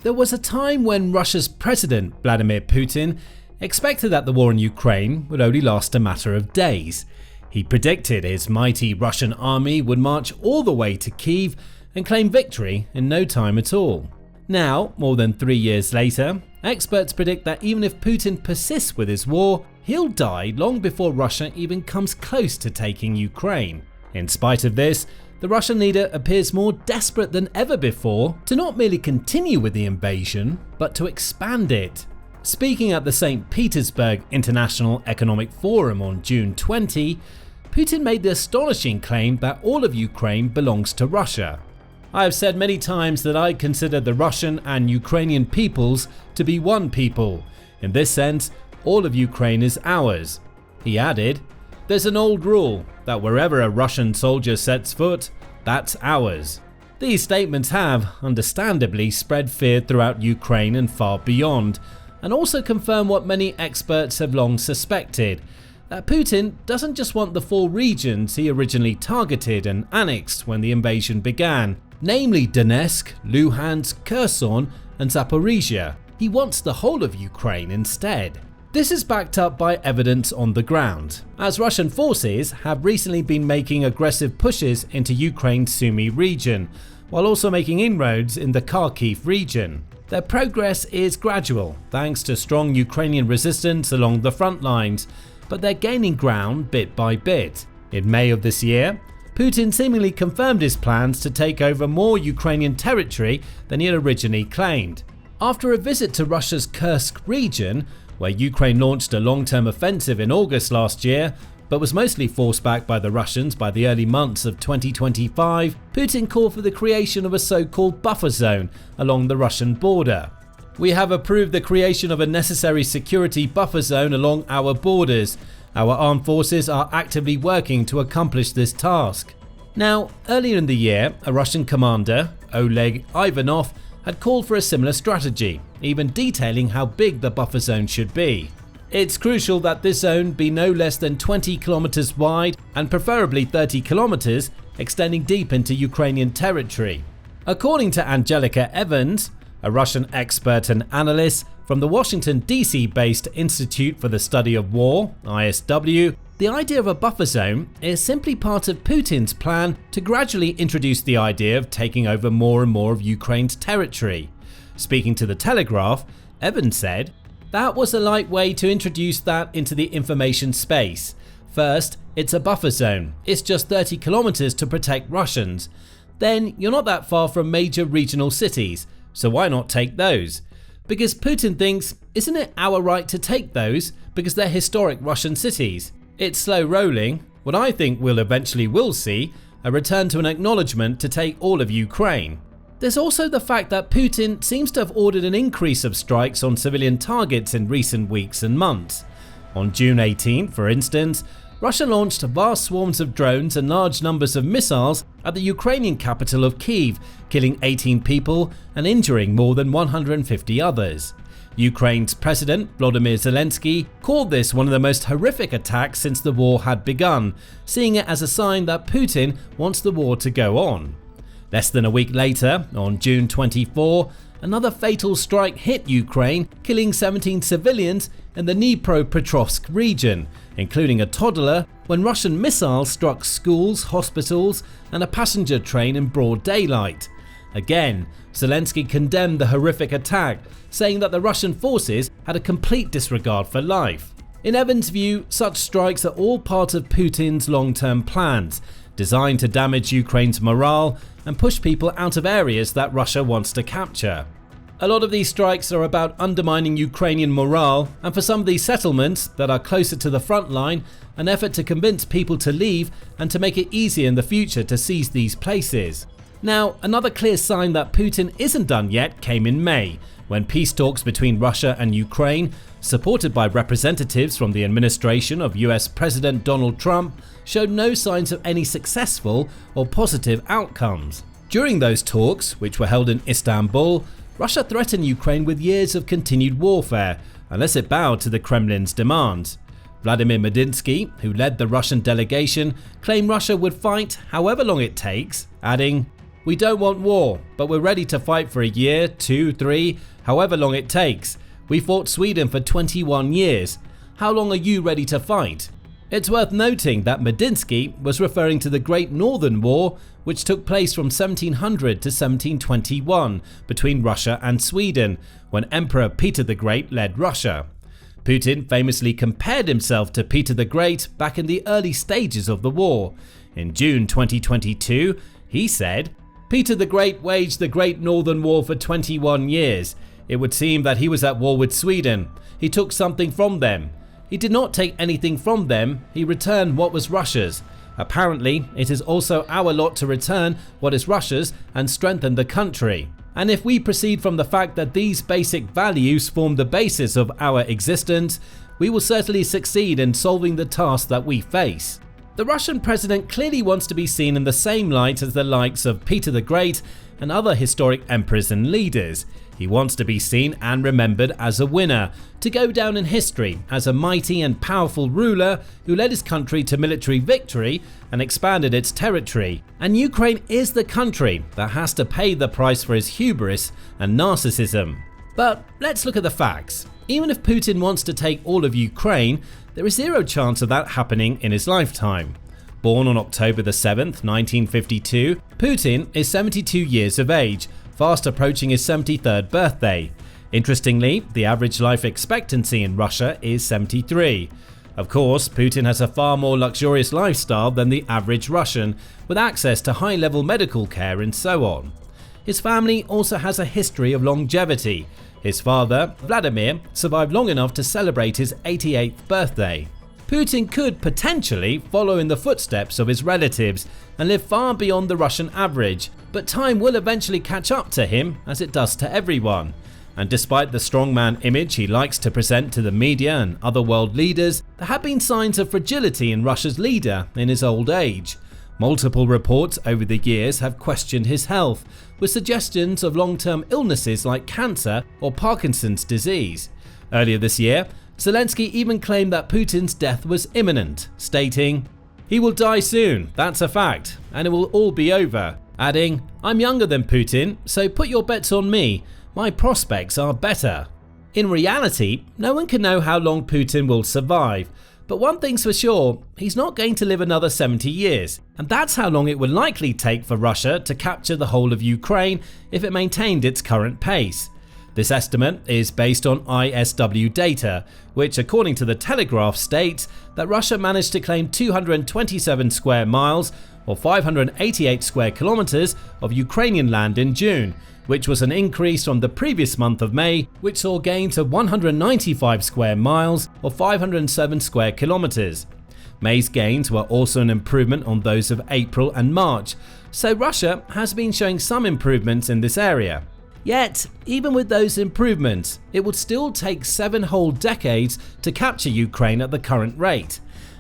There was a time when Russia's president, Vladimir Putin, expected that the war in Ukraine would only last a matter of days. He predicted his mighty Russian army would march all the way to Kyiv and claim victory in no time at all. Now, more than 3 years later, experts predict that even if Putin persists with his war, he'll die long before Russia even comes close to taking Ukraine. In spite of this, the Russian leader appears more desperate than ever before to not merely continue with the invasion, but to expand it. Speaking at the St. Petersburg International Economic Forum on June 20, Putin made the astonishing claim that all of Ukraine belongs to Russia. I have said many times that I consider the Russian and Ukrainian peoples to be one people. In this sense, all of Ukraine is ours. He added, "There's an old rule that wherever a Russian soldier sets foot, that's ours." These statements have, understandably, spread fear throughout Ukraine and far beyond, and also confirm what many experts have long suspected, that Putin doesn't just want the 4 regions he originally targeted and annexed when the invasion began, namely Donetsk, Luhansk, Kherson and Zaporizhia. He wants the whole of Ukraine instead. This is backed up by evidence on the ground, as Russian forces have recently been making aggressive pushes into Ukraine's Sumy region, while also making inroads in the Kharkiv region. Their progress is gradual, thanks to strong Ukrainian resistance along the front lines, but they're gaining ground bit by bit. In May of this year, Putin seemingly confirmed his plans to take over more Ukrainian territory than he had originally claimed. After a visit to Russia's Kursk region, where Ukraine launched a long-term offensive in August last year, but was mostly forced back by the Russians by the early months of 2025, Putin called for the creation of a so-called buffer zone along the Russian border. "We have approved the creation of a necessary security buffer zone along our borders. Our armed forces are actively working to accomplish this task." Now, earlier in the year, a Russian commander, Oleg Ivanov, had called for a similar strategy, even detailing how big the buffer zone should be. "It's crucial that this zone be no less than 20 kilometers wide and preferably 30 kilometers, extending deep into Ukrainian territory." According to Angelika Evans, a Russian expert and analyst from the Washington, D.C.-based Institute for the Study of War, ISW, the idea of a buffer zone is simply part of Putin's plan to gradually introduce the idea of taking over more and more of Ukraine's territory. Speaking to The Telegraph, Evans said, "That was a light way to introduce that into the information space. First, it's a buffer zone. It's just 30 kilometers to protect Russians. Then you're not that far from major regional cities, so why not take those? Because Putin thinks, isn't it our right to take those because they're historic Russian cities? It's slow rolling. What I think we'll eventually see, a return to an acknowledgement to take all of Ukraine." There's also the fact that Putin seems to have ordered an increase of strikes on civilian targets in recent weeks and months. On June 18, for instance, Russia launched vast swarms of drones and large numbers of missiles at the Ukrainian capital of Kyiv, killing 18 people and injuring more than 150 others. Ukraine's President Vladimir Zelensky called this one of the most horrific attacks since the war had begun, seeing it as a sign that Putin wants the war to go on. Less than a week later, on June 24, another fatal strike hit Ukraine, killing 17 civilians in the Dnipropetrovsk region, including a toddler, when Russian missiles struck schools, hospitals and a passenger train in broad daylight. Again, Zelensky condemned the horrific attack, saying that the Russian forces had a complete disregard for life. In Evans' view, such strikes are all part of Putin's long-term plans, designed to damage Ukraine's morale and push people out of areas that Russia wants to capture. A lot of these strikes are about undermining Ukrainian morale, and for some of these settlements that are closer to the front line, an effort to convince people to leave and to make it easier in the future to seize these places. Now, another clear sign that Putin isn't done yet came in May, when peace talks between Russia and Ukraine, supported by representatives from the administration of US President Donald Trump, showed no signs of any successful or positive outcomes. During those talks, which were held in Istanbul, Russia threatened Ukraine with years of continued warfare unless it bowed to the Kremlin's demands. Vladimir Medinsky, who led the Russian delegation, claimed Russia would fight however long it takes, adding, We don't want war, but we're ready to fight for a year, 2, 3, however long it takes. We fought Sweden for 21 years. How long are you ready to fight? It's worth noting that Medinsky was referring to the Great Northern War, which took place from 1700 to 1721 between Russia and Sweden, when Emperor Peter the Great led Russia. Putin famously compared himself to Peter the Great back in the early stages of the war. In June 2022, he said, "Peter the Great waged the Great Northern War for 21 years. It would seem that he was at war with Sweden. He took something from them. He did not take anything from them, he returned what was Russia's. Apparently, it is also our lot to return what is Russia's and strengthen the country. And if we proceed from the fact that these basic values form the basis of our existence, we will certainly succeed in solving the task that we face." The Russian president clearly wants to be seen in the same light as the likes of Peter the Great and other historic emperors and leaders. He wants to be seen and remembered as a winner, to go down in history as a mighty and powerful ruler who led his country to military victory and expanded its territory. And Ukraine is the country that has to pay the price for his hubris and narcissism. But let's look at the facts. Even if Putin wants to take all of Ukraine, there is zero chance of that happening in his lifetime. Born on October the 7th, 1952, Putin is 72 years of age, fast approaching his 73rd birthday. Interestingly, the average life expectancy in Russia is 73. Of course, Putin has a far more luxurious lifestyle than the average Russian, with access to high-level medical care and so on. His family also has a history of longevity. His father, Vladimir, survived long enough to celebrate his 88th birthday. Putin could potentially follow in the footsteps of his relatives and live far beyond the Russian average, but time will eventually catch up to him, as it does to everyone. And despite the strongman image he likes to present to the media and other world leaders, there have been signs of fragility in Russia's leader in his old age. Multiple reports over the years have questioned his health, with suggestions of long-term illnesses like cancer or Parkinson's disease. Earlier this year, Zelensky even claimed that Putin's death was imminent, stating, "He will die soon, that's a fact, and it will all be over," adding, "I'm younger than Putin, so put your bets on me, my prospects are better." In reality, no one can know how long Putin will survive, but one thing's for sure, he's not going to live another 70 years, and that's how long it would likely take for Russia to capture the whole of Ukraine if it maintained its current pace. This estimate is based on ISW data, which according to the Telegraph states that Russia managed to claim 227 square miles or 588 square kilometers of Ukrainian land in June, which was an increase from the previous month of May, which saw gains of 195 square miles or 507 square kilometers. May's gains were also an improvement on those of April and March, so Russia has been showing some improvements in this area. Yet, even with those improvements, it would still take 7 whole decades to capture Ukraine at the current rate.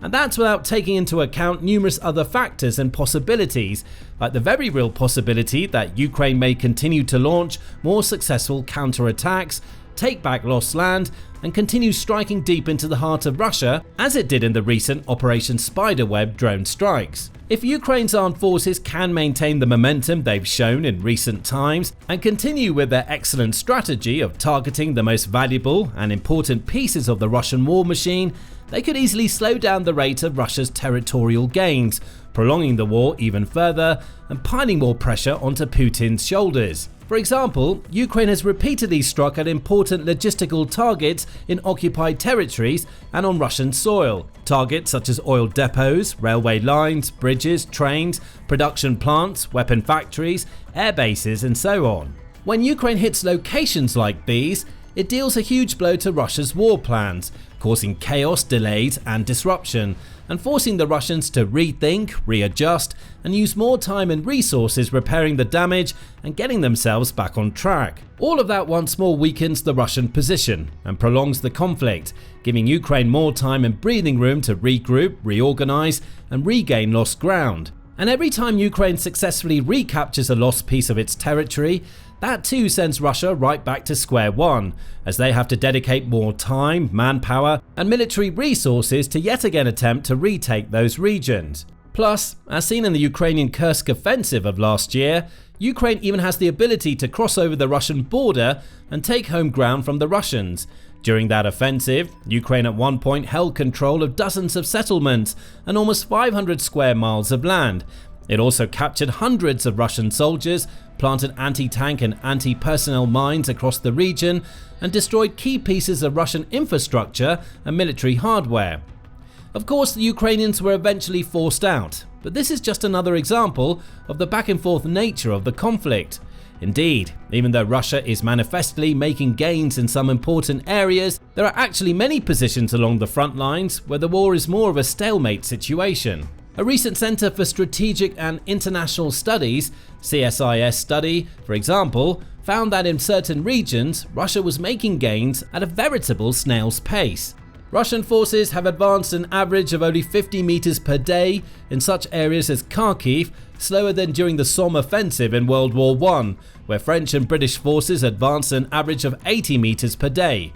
And that's without taking into account numerous other factors and possibilities, like the very real possibility that Ukraine may continue to launch more successful counterattacks, take back lost land, and continue striking deep into the heart of Russia, as it did in the recent Operation Spiderweb drone strikes. If Ukraine's armed forces can maintain the momentum they've shown in recent times and continue with their excellent strategy of targeting the most valuable and important pieces of the Russian war machine, they could easily slow down the rate of Russia's territorial gains, prolonging the war even further and piling more pressure onto Putin's shoulders. For example, Ukraine has repeatedly struck at important logistical targets in occupied territories and on Russian soil. Targets such as oil depots, railway lines, bridges, trains, production plants, weapon factories, air bases, and so on. When Ukraine hits locations like these, it deals a huge blow to Russia's war plans, causing chaos, delays, and disruption, and forcing the Russians to rethink, readjust, and use more time and resources repairing the damage and getting themselves back on track. All of that once more weakens the Russian position and prolongs the conflict, giving Ukraine more time and breathing room to regroup, reorganize, and regain lost ground. And every time Ukraine successfully recaptures a lost piece of its territory, that too sends Russia right back to square one, as they have to dedicate more time, manpower, and military resources to yet again attempt to retake those regions. Plus, as seen in the Ukrainian Kursk offensive of last year, Ukraine even has the ability to cross over the Russian border and take home ground from the Russians. During that offensive, Ukraine at one point held control of dozens of settlements and almost 500 square miles of land. It also captured hundreds of Russian soldiers, planted anti-tank and anti-personnel mines across the region, and destroyed key pieces of Russian infrastructure and military hardware. Of course, the Ukrainians were eventually forced out, but this is just another example of the back-and-forth nature of the conflict. Indeed, even though Russia is manifestly making gains in some important areas, there are actually many positions along the front lines where the war is more of a stalemate situation. A recent Center for Strategic and International Studies (CSIS) study, for example, found that in certain regions, Russia was making gains at a veritable snail's pace. Russian forces have advanced an average of only 50 meters per day in such areas as Kharkiv, slower than during the Somme offensive in World War I, where French and British forces advanced an average of 80 meters per day.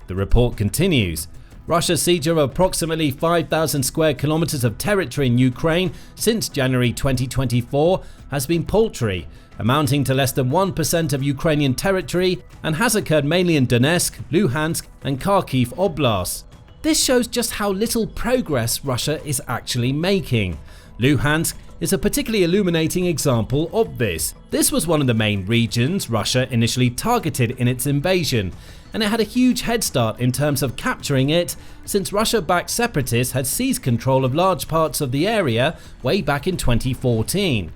The report continues. Russia's siege of approximately 5,000 square kilometers of territory in Ukraine since January 2024 has been paltry, amounting to less than 1% of Ukrainian territory, and has occurred mainly in Donetsk, Luhansk, and Kharkiv oblasts. This shows just how little progress Russia is actually making. Luhansk is a particularly illuminating example of this. This was one of the main regions Russia initially targeted in its invasion, and it had a huge head start in terms of capturing it, since Russia-backed separatists had seized control of large parts of the area way back in 2014.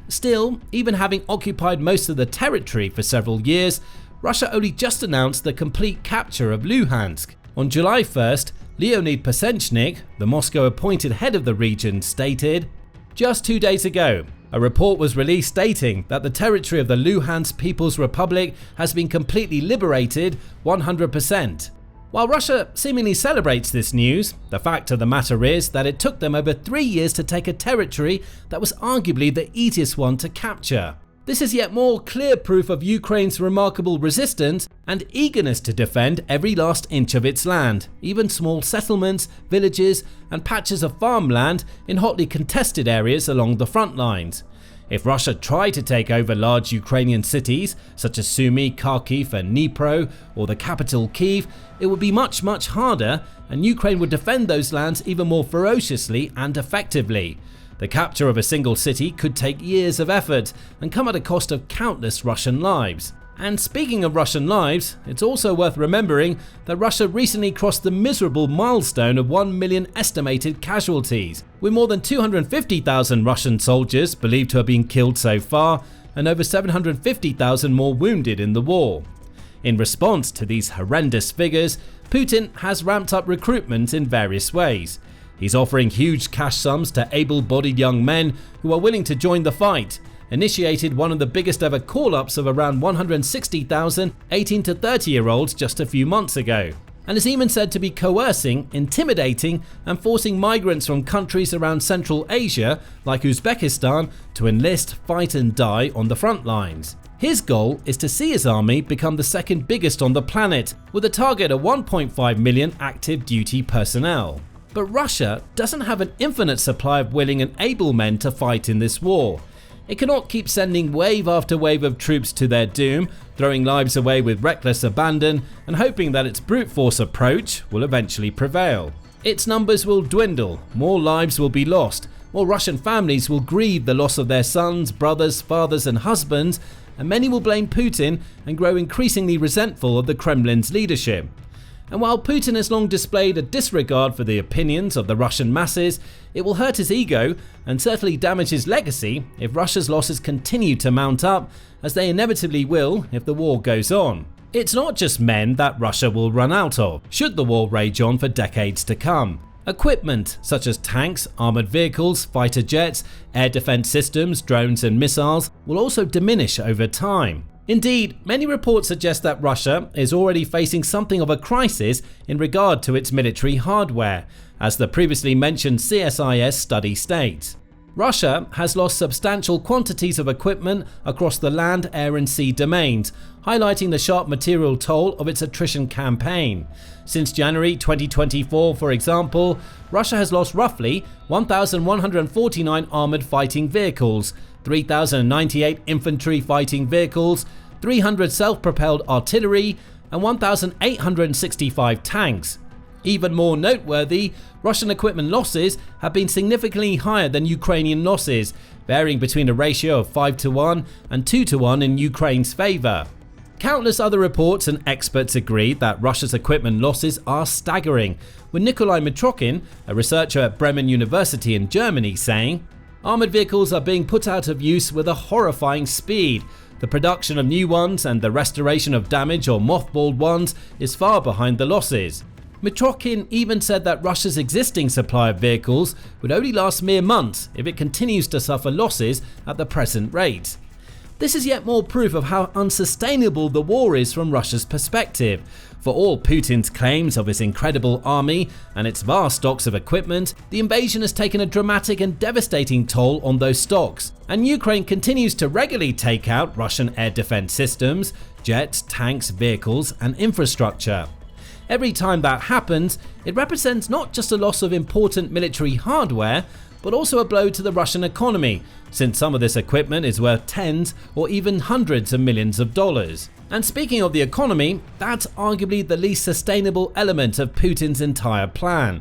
Still, even having occupied most of the territory for several years, Russia only just announced the complete capture of Luhansk. On July 1st, Leonid Pasenchnik, the Moscow-appointed head of the region, stated, "Just 2 days ago, a report was released stating that the territory of the Luhansk People's Republic has been completely liberated 100%. While Russia seemingly celebrates this news, the fact of the matter is that it took them over 3 years to take a territory that was arguably the easiest one to capture. This is yet more clear proof of Ukraine's remarkable resistance and eagerness to defend every last inch of its land, even small settlements, villages, and patches of farmland in hotly contested areas along the front lines. If Russia tried to take over large Ukrainian cities such as Sumy, Kharkiv, and Dnipro, or the capital Kyiv, it would be much harder, and Ukraine would defend those lands even more ferociously and effectively. The capture of a single city could take years of effort and come at a cost of countless Russian lives. And speaking of Russian lives, it's also worth remembering that Russia recently crossed the miserable milestone of 1 million estimated casualties, with more than 250,000 Russian soldiers believed to have been killed so far, and over 750,000 more wounded in the war. In response to these horrendous figures, Putin has ramped up recruitment in various ways. He's offering huge cash sums to able-bodied young men who are willing to join the fight, initiated one of the biggest ever call-ups of around 160,000 18 to 30-year-olds just a few months ago, and is even said to be coercing, intimidating, and forcing migrants from countries around Central Asia, like Uzbekistan, to enlist, fight and die on the front lines. His goal is to see his army become the second biggest on the planet, with a target of 1.5 million active duty personnel. But Russia doesn't have an infinite supply of willing and able men to fight in this war. It cannot keep sending wave after wave of troops to their doom, throwing lives away with reckless abandon, and hoping that its brute force approach will eventually prevail. Its numbers will dwindle, more lives will be lost, more Russian families will grieve the loss of their sons, brothers, fathers and husbands, and many will blame Putin and grow increasingly resentful of the Kremlin's leadership. And while Putin has long displayed a disregard for the opinions of the Russian masses, it will hurt his ego and certainly damage his legacy if Russia's losses continue to mount up, as they inevitably will if the war goes on. It's not just men that Russia will run out of, should the war rage on for decades to come. Equipment such as tanks, armoured vehicles, fighter jets, air defence systems, drones and missiles will also diminish over time. Indeed, many reports suggest that Russia is already facing something of a crisis in regard to its military hardware, as the previously mentioned CSIS study states. Russia has lost substantial quantities of equipment across the land, air and sea domains, highlighting the sharp material toll of its attrition campaign. Since January 2024, for example, Russia has lost roughly 1,149 armoured fighting vehicles, 3,098 infantry fighting vehicles, 300 self-propelled artillery, and 1,865 tanks. Even more noteworthy, Russian equipment losses have been significantly higher than Ukrainian losses, varying between a ratio of 5-1 and 2-1 in Ukraine's favour. Countless other reports and experts agreed that Russia's equipment losses are staggering, with Nikolai Mitrokhin, a researcher at Bremen University in Germany, saying, "Armoured vehicles are being put out of use with a horrifying speed. The production of new ones and the restoration of damaged or mothballed ones is far behind the losses." Mitrokhin even said that Russia's existing supply of vehicles would only last mere months if it continues to suffer losses at the present rate. This is yet more proof of how unsustainable the war is from Russia's perspective. For all Putin's claims of his incredible army and its vast stocks of equipment, the invasion has taken a dramatic and devastating toll on those stocks, and Ukraine continues to regularly take out Russian air defense systems, jets, tanks, vehicles, and infrastructure. Every time that happens, it represents not just a loss of important military hardware, but also a blow to the Russian economy, since some of this equipment is worth tens or even hundreds of millions of dollars. And speaking of the economy, that's arguably the least sustainable element of Putin's entire plan.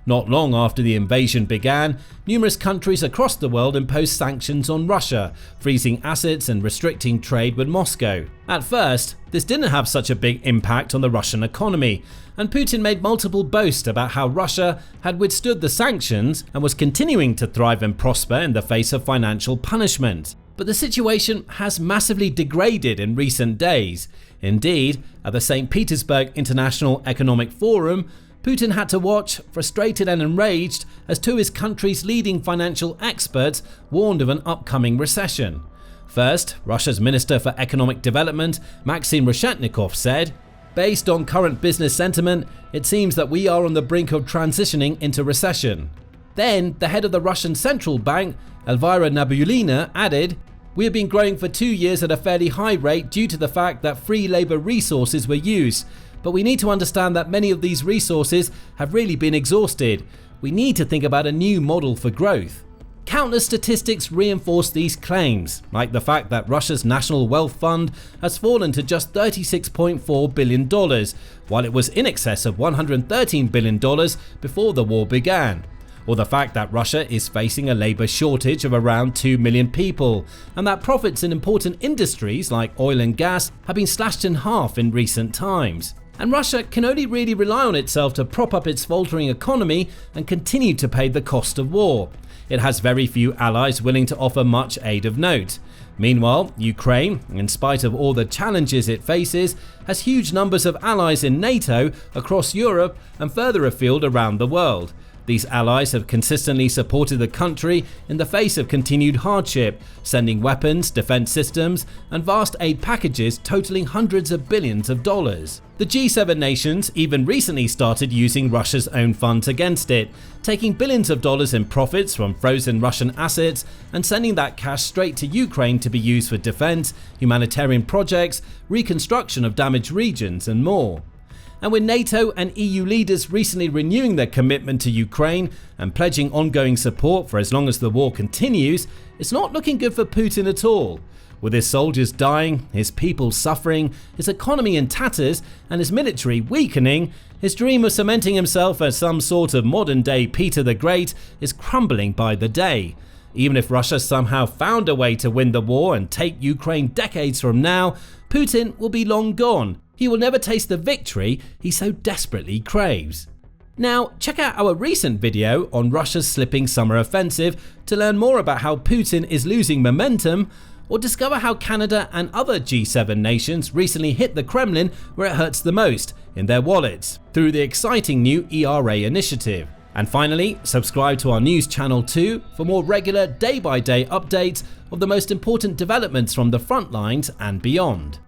Not long after the invasion began, numerous countries across the world imposed sanctions on Russia, freezing assets and restricting trade with Moscow. At first, this didn't have such a big impact on the Russian economy, and Putin made multiple boasts about how Russia had withstood the sanctions and was continuing to thrive and prosper in the face of financial punishment. But the situation has massively degraded in recent days. Indeed, at the St. Petersburg International Economic Forum, Putin had to watch, frustrated and enraged, as two of his country's leading financial experts warned of an upcoming recession. First, Russia's Minister for Economic Development, Maxim Reshetnikov, said, "Based on current business sentiment, it seems that we are on the brink of transitioning into recession." Then, the head of the Russian Central Bank, Elvira Nabiullina, added, "We have been growing for 2 years at a fairly high rate due to the fact that free labor resources were used. But we need to understand that many of these resources have really been exhausted. We need to think about a new model for growth." Countless statistics reinforce these claims, like the fact that Russia's National Wealth Fund has fallen to just $36.4 billion, while it was in excess of $113 billion before the war began. Or the fact that Russia is facing a labor shortage of around 2 million people, and that profits in important industries like oil and gas have been slashed in half in recent times. And Russia can only really rely on itself to prop up its faltering economy and continue to pay the cost of war. It has very few allies willing to offer much aid of note. Meanwhile, Ukraine, in spite of all the challenges it faces, has huge numbers of allies in NATO across Europe and further afield around the world. These allies have consistently supported the country in the face of continued hardship, sending weapons, defense systems, and vast aid packages totaling hundreds of billions of dollars. The G7 nations even recently started using Russia's own funds against it, taking billions of dollars in profits from frozen Russian assets and sending that cash straight to Ukraine to be used for defense, humanitarian projects, reconstruction of damaged regions, and more. And with NATO and EU leaders recently renewing their commitment to Ukraine and pledging ongoing support for as long as the war continues, it's not looking good for Putin at all. With his soldiers dying, his people suffering, his economy in tatters, and his military weakening, his dream of cementing himself as some sort of modern-day Peter the Great is crumbling by the day. Even if Russia somehow found a way to win the war and take Ukraine decades from now, Putin will be long gone. He will never taste the victory he so desperately craves. Now, check out our recent video on Russia's slipping summer offensive to learn more about how Putin is losing momentum, or discover how Canada and other G7 nations recently hit the Kremlin where it hurts the most, in their wallets, through the exciting new ERA initiative. And finally, subscribe to our news channel too for more regular day-by-day updates of the most important developments from the front lines and beyond.